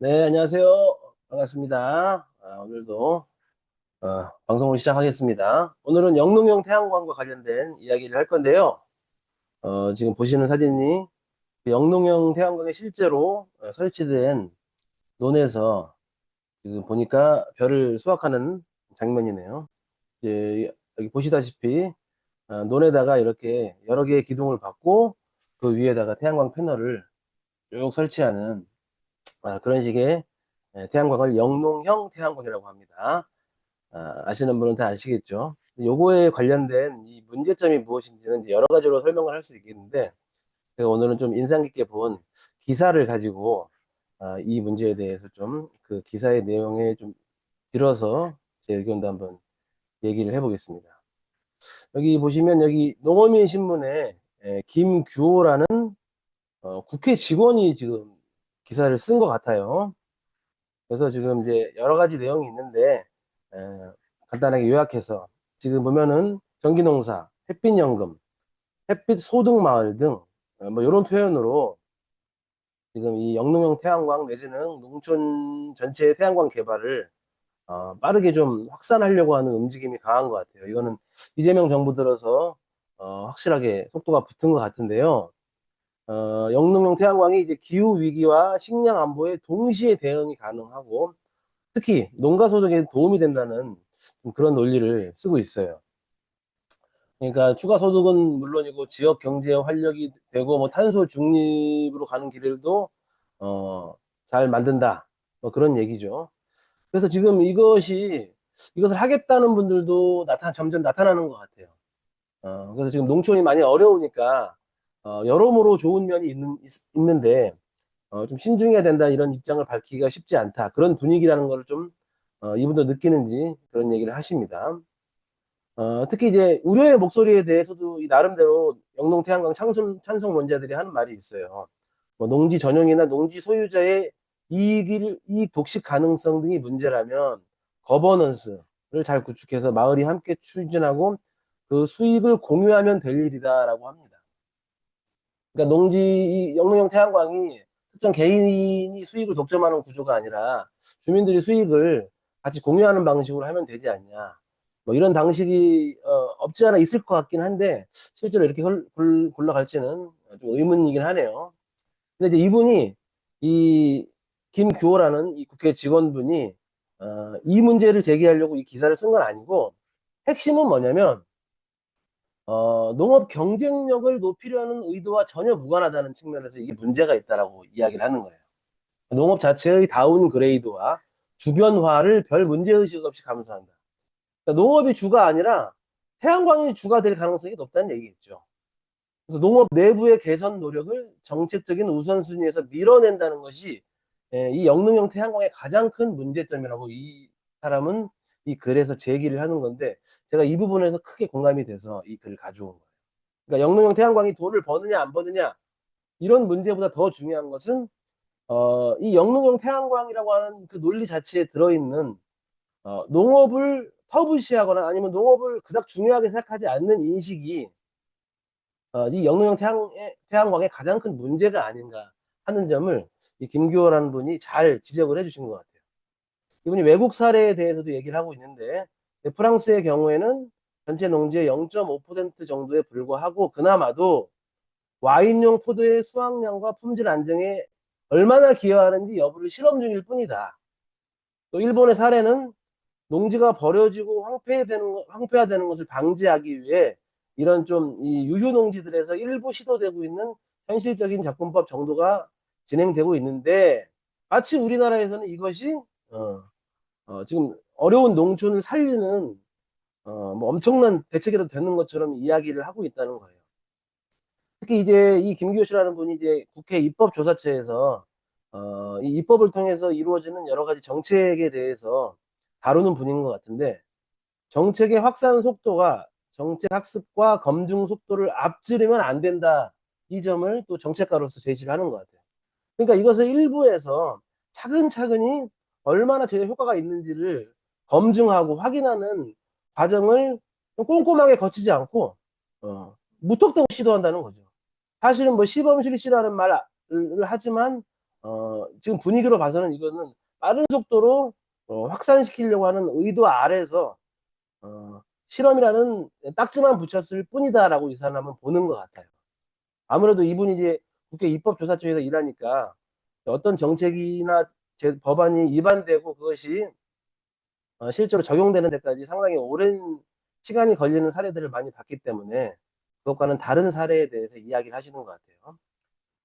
네, 안녕하세요. 반갑습니다. 오늘도 방송을 시작하겠습니다. 오늘은 영농형 태양광과 관련된 이야기를 할 건데요. 지금 보시는 사진이 그 영농형 태양광에 실제로 설치된 논에서 지금 보니까 별을 수확하는 장면이네요. 이제 여기 보시다시피 논에다가 이렇게 여러 개의 기둥을 받고 그 위에다가 태양광 패널을 쭉 설치하는 그런 식의 태양광을 영농형 태양광이라고 합니다. 아시는 분은 다 아시겠죠? 요거에 관련된 이 문제점이 무엇인지는 이제 여러 가지로 설명을 할 수 있겠는데, 제가 오늘은 좀 인상 깊게 본 기사를 가지고 이 문제에 대해서 좀 그 기사의 내용에 좀 들어서 제 의견도 한번 얘기를 해보겠습니다. 여기 보시면 여기 농어민 신문에 김규호라는 국회 직원이 지금 기사를 쓴 것 같아요. 그래서 지금 이제 여러 가지 내용이 있는데 에, 간단하게 요약해서 지금 보면은 전기농사, 햇빛연금, 햇빛 소득마을 등 뭐 이런 표현으로 지금 이 영농형 태양광 내지는 농촌 전체의 태양광 개발을 빠르게 좀 확산하려고 하는 움직임이 강한 것 같아요. 이거는 이재명 정부 들어서 확실하게 속도가 붙은 것 같은데요. 영농형 태양광이 이제 기후 위기와 식량 안보에 동시에 대응이 가능하고 특히 농가 소득에 도움이 된다는 그런 논리를 쓰고 있어요. 그러니까 추가 소득은 물론이고 지역 경제에 활력이 되고 뭐 탄소 중립으로 가는 길을도 어, 잘 만든다. 뭐 그런 얘기죠. 그래서 지금 이것을 하겠다는 분들도 점점 나타나는 것 같아요. 그래서 지금 농촌이 많이 어려우니까 여러모로 좋은 면이 있는데 좀 신중해야 된다 이런 입장을 밝히기가 쉽지 않다. 그런 분위기라는 걸 좀 이분도 느끼는지 그런 얘기를 하십니다. 특히 이제 우려의 목소리에 대해서도 이 나름대로 영농 태양광 찬성론자들이 하는 말이 있어요. 뭐 농지 전용이나 농지 소유자의 이익 독식 가능성 등이 문제라면 거버넌스를 잘 구축해서 마을이 함께 추진하고 그 수익을 공유하면 될 일이다라고 합니다. 그러니까 이 영농형 태양광이 특정 개인이 수익을 독점하는 구조가 아니라 주민들이 수익을 같이 공유하는 방식으로 하면 되지 않냐. 뭐 이런 방식이 없지 않아 있을 것 같긴 한데 실제로 이렇게 굴러갈지는 좀 의문이긴 하네요. 근데 이제 이분이 이 김규호라는 이 국회 직원분이 이 문제를 제기하려고 이 기사를 쓴 건 아니고 핵심은 뭐냐면 농업 경쟁력을 높이려는 의도와 전혀 무관하다는 측면에서 이게 문제가 있다라고 이야기를 하는 거예요. 농업 자체의 다운그레이드와 주변화를 별 문제의식 없이 감수한다. 그러니까 농업이 주가 아니라 태양광이 주가 될 가능성이 높다는 얘기겠죠. 그래서 농업 내부의 개선 노력을 정책적인 우선순위에서 밀어낸다는 것이 이 영농형 태양광의 가장 큰 문제점이라고 이 사람은 이 글에서 제기를 하는 건데 제가 이 부분에서 크게 공감이 돼서 이 글을 가져온 거예요. 그러니까 영농형 태양광이 돈을 버느냐 안 버느냐 이런 문제보다 더 중요한 것은 이 영농형 태양광이라고 하는 그 논리 자체에 들어있는 농업을 터부시하거나 아니면 농업을 그닥 중요하게 생각하지 않는 인식이 이 영농형 태양광의 가장 큰 문제가 아닌가 하는 점을 이 김규호라는 분이 잘 지적을 해주신 것 같아요. 이분이 외국 사례에 대해서도 얘기를 하고 있는데 프랑스의 경우에는 전체 농지의 0.5% 정도에 불과하고 그나마도 와인용 포도의 수확량과 품질 안정에 얼마나 기여하는지 여부를 실험 중일 뿐이다. 또 일본의 사례는 농지가 버려지고 황폐화되는 것을 방지하기 위해 이런 좀 이 유휴농지들에서 일부 시도되고 있는 현실적인 접근법 정도가 진행되고 있는데 마치 우리나라에서는 이것이 어, 지금 어려운 농촌을 살리는 뭐 엄청난 대책이라도 되는 것처럼 이야기를 하고 있다는 거예요. 특히 이제 이 김기호 씨라는 분이 이제 국회 입법조사처에서 이 입법을 통해서 이루어지는 여러 가지 정책에 대해서 다루는 분인 것 같은데 정책의 확산 속도가 정책 학습과 검증 속도를 앞지르면 안 된다. 이 점을 또 정책가로서 제시를 하는 것 같아요. 그러니까 이것을 일부에서 차근차근히 얼마나 제가 효과가 있는지를 검증하고 확인하는 과정을 좀 꼼꼼하게 거치지 않고 무턱대고 시도한다는 거죠. 사실은 뭐 시범 실시라는 말을 하지만 지금 분위기로 봐서는 이거는 빠른 속도로 확산시키려고 하는 의도 아래서 실험이라는 딱지만 붙였을 뿐이다라고 이 사람은 보는 것 같아요. 아무래도 이분이 이제 국회 입법조사처에서 일하니까 어떤 정책이나 법안이 위반되고 그것이 실제로 적용되는 데까지 상당히 오랜 시간이 걸리는 사례들을 많이 봤기 때문에 그것과는 다른 사례에 대해서 이야기를 하시는 것 같아요.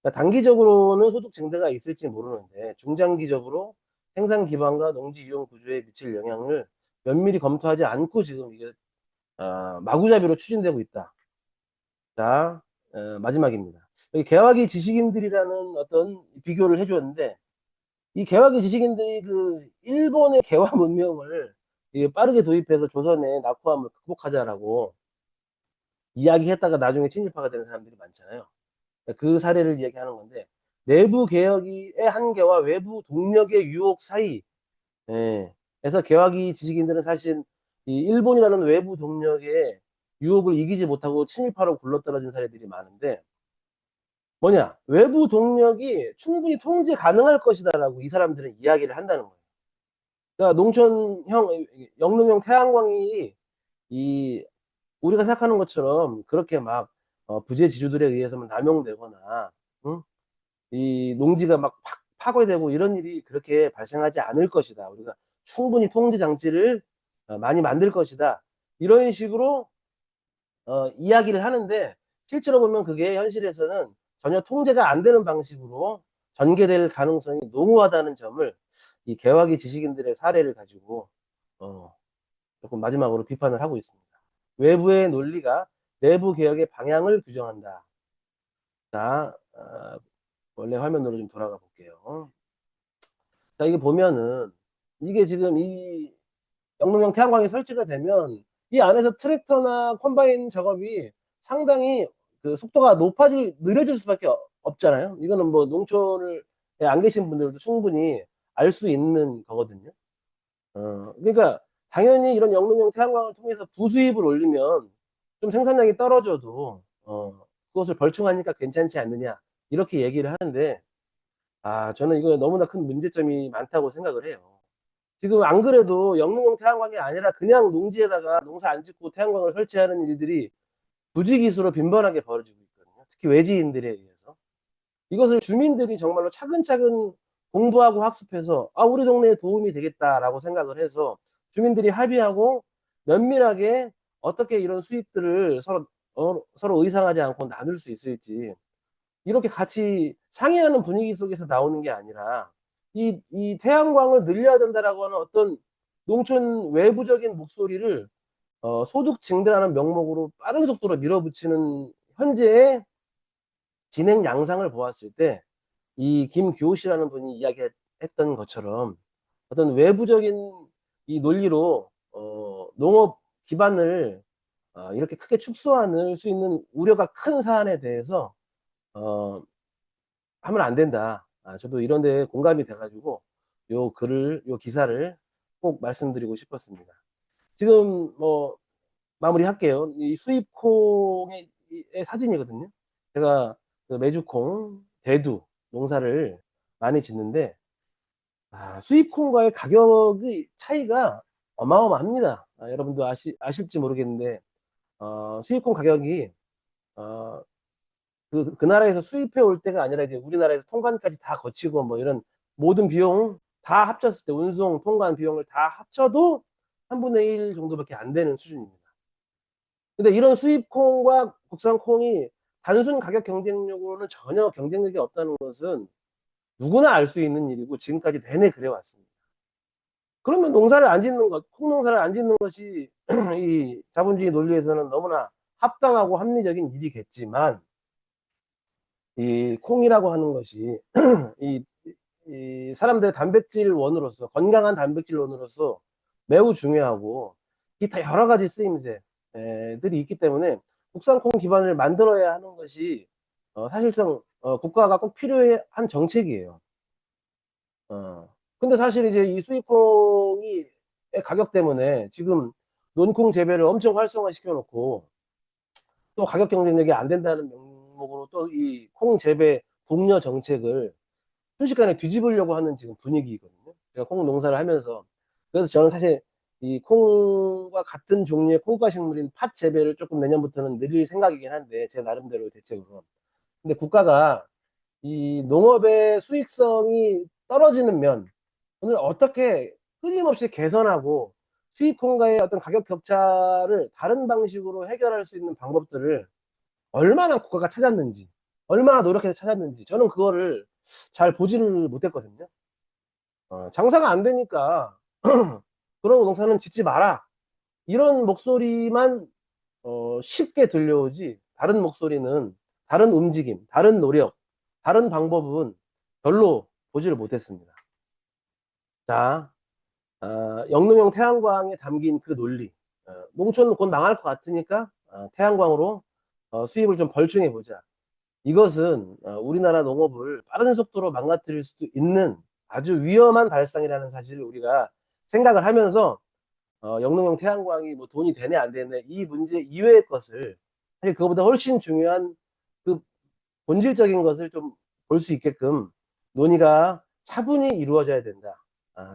그러니까 단기적으로는 소득 증대가 있을지 모르는데 중장기적으로 생산 기반과 농지 이용 구조에 미칠 영향을 면밀히 검토하지 않고 지금 이게 마구잡이로 추진되고 있다. 자, 마지막입니다. 여기 개화기 지식인들이라는 어떤 비교를 해주었는데 이 개화기 지식인들이 그 일본의 개화 문명을 빠르게 도입해서 조선의 낙후함을 극복하자라고 이야기했다가 나중에 친일파가 되는 사람들이 많잖아요. 그 사례를 이야기하는 건데 내부 개혁의 한계와 외부 동력의 유혹 사이 에서 개화기 지식인들은 사실 이 일본이라는 외부 동력의 유혹을 이기지 못하고 친일파로 굴러떨어진 사례들이 많은데 뭐냐 외부 동력이 충분히 통제 가능할 것이다라고 이 사람들은 이야기를 한다는 거예요. 그러니까 농촌형 영농형 태양광이 이 우리가 생각하는 것처럼 그렇게 막 부재지주들에 의해서만 남용되거나 응? 이 농지가 막 파괴되고 이런 일이 그렇게 발생하지 않을 것이다. 우리가 충분히 통제 장치를 많이 만들 것이다. 이런 식으로 이야기를 하는데 실제로 보면 그게 현실에서는 전혀 통제가 안 되는 방식으로 전개될 가능성이 농후하다는 점을 이 개화기 지식인들의 사례를 가지고 어, 조금 마지막으로 비판을 하고 있습니다. 외부의 논리가 내부 개혁의 방향을 규정한다. 자, 원래 화면으로 좀 돌아가 볼게요. 자, 이게 보면은 이게 지금 이 영농형 태양광이 설치가 되면 이 안에서 트랙터나 컴바인 작업이 상당히 그 속도가 느려질 수밖에 없잖아요. 이거는 뭐 농촌을 안 계신 분들도 충분히 알 수 있는 거거든요. 그러니까 당연히 이런 영농형 태양광을 통해서 부수입을 올리면 좀 생산량이 떨어져도 그것을 벌충하니까 괜찮지 않느냐 이렇게 얘기를 하는데 저는 이거 너무나 큰 문제점이 많다고 생각을 해요. 지금 안 그래도 영농형 태양광이 아니라 그냥 농지에다가 농사 안 짓고 태양광을 설치하는 일들이 부지기수로 빈번하게 벌어지고 있거든요. 특히 외지인들에 의해서. 이것을 주민들이 정말로 차근차근 공부하고 학습해서 우리 동네에 도움이 되겠다라고 생각을 해서 주민들이 합의하고 면밀하게 어떻게 이런 수익들을 서로 의상하지 않고 나눌 수 있을지 이렇게 같이 상의하는 분위기 속에서 나오는 게 아니라 이 태양광을 늘려야 된다라고 하는 어떤 농촌 외부적인 목소리를 소득 증대라는 명목으로 빠른 속도로 밀어붙이는 현재의 진행 양상을 보았을 때 이 김규호 씨라는 분이 이야기했던 것처럼 어떤 외부적인 이 논리로 농업 기반을 이렇게 크게 축소할 수 있는 우려가 큰 사안에 대해서 어, 하면 안 된다. 저도 이런 데 공감이 돼가지고 요 기사를 꼭 말씀드리고 싶었습니다. 지금 뭐 마무리 할게요. 이 수입콩의 사진이거든요. 제가 그 메주콩, 대두 농사를 많이 짓는데 수입콩과의 가격의 차이가 어마어마합니다. 여러분도 아실지 모르겠는데 수입콩 가격이 어, 그 나라에서 수입해 올 때가 아니라 이제 우리나라에서 통관까지 다 거치고 뭐 이런 모든 비용 다 합쳤을 때 운송, 통관 비용을 다 합쳐도 3분의 1 정도밖에 안 되는 수준입니다. 근데 이런 수입 콩과 국산 콩이 단순 가격 경쟁력으로는 전혀 경쟁력이 없다는 것은 누구나 알 수 있는 일이고 지금까지 내내 그래 왔습니다. 그러면 농사를 안 짓는 것, 콩 농사를 안 짓는 것이 이 자본주의 논리에서는 너무나 합당하고 합리적인 일이겠지만 이 콩이라고 하는 것이 이, 이 사람들의 단백질 원으로서 건강한 단백질 원으로서 매우 중요하고 기타 여러 가지 쓰임새들이 있기 때문에 국산콩 기반을 만들어야 하는 것이 사실상 국가가 꼭 필요한 정책이에요. 근데 사실 이제 이 수입콩이 가격 때문에 지금 논콩 재배를 엄청 활성화 시켜놓고 또 가격 경쟁력이 안 된다는 명목으로 또 이 콩 재배 독려 정책을 순식간에 뒤집으려고 하는 지금 분위기거든요. 제가 콩 농사를 하면서. 그래서 저는 사실 이 콩과 같은 종류의 콩과 식물인 팥 재배를 조금 내년부터는 늘릴 생각이긴 한데, 제 나름대로 대책으로. 근데 국가가 이 농업의 수익성이 떨어지는 면, 오늘 어떻게 끊임없이 개선하고 수입콩과의 어떤 가격 격차를 다른 방식으로 해결할 수 있는 방법들을 얼마나 국가가 찾았는지, 얼마나 노력해서 찾았는지, 저는 그거를 잘 보지를 못했거든요. 장사가 안 되니까 그런 농사는 짓지 마라, 이런 목소리만 쉽게 들려오지, 다른 목소리는, 다른 움직임, 다른 노력, 다른 방법은 별로 보지를 못했습니다. 자, 영농형 태양광에 담긴 그 논리, 농촌은 곧 망할 것 같으니까 태양광으로 수입을 좀 벌충해 보자. 이것은 우리나라 농업을 빠른 속도로 망가뜨릴 수도 있는 아주 위험한 발상이라는 사실을 우리가 생각을 하면서, 영농형 태양광이 뭐 돈이 되네 안 되네 이 문제 이외의 것을, 사실 그거보다 훨씬 중요한 그 본질적인 것을 좀 볼 수 있게끔 논의가 차분히 이루어져야 된다.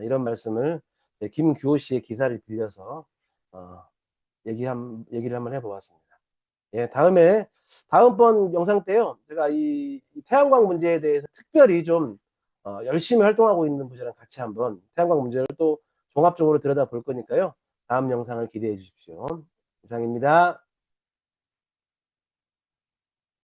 이런 말씀을 김규호 씨의 기사를 빌려서 어, 얘기를 한번 해보았습니다. 예, 다음번 영상 때요, 제가 이 태양광 문제에 대해서 특별히 좀 열심히 활동하고 있는 분이랑 같이 한번 태양광 문제를 또 종합적으로 들여다볼 거니까요. 다음 영상을 기대해 주십시오. 이상입니다.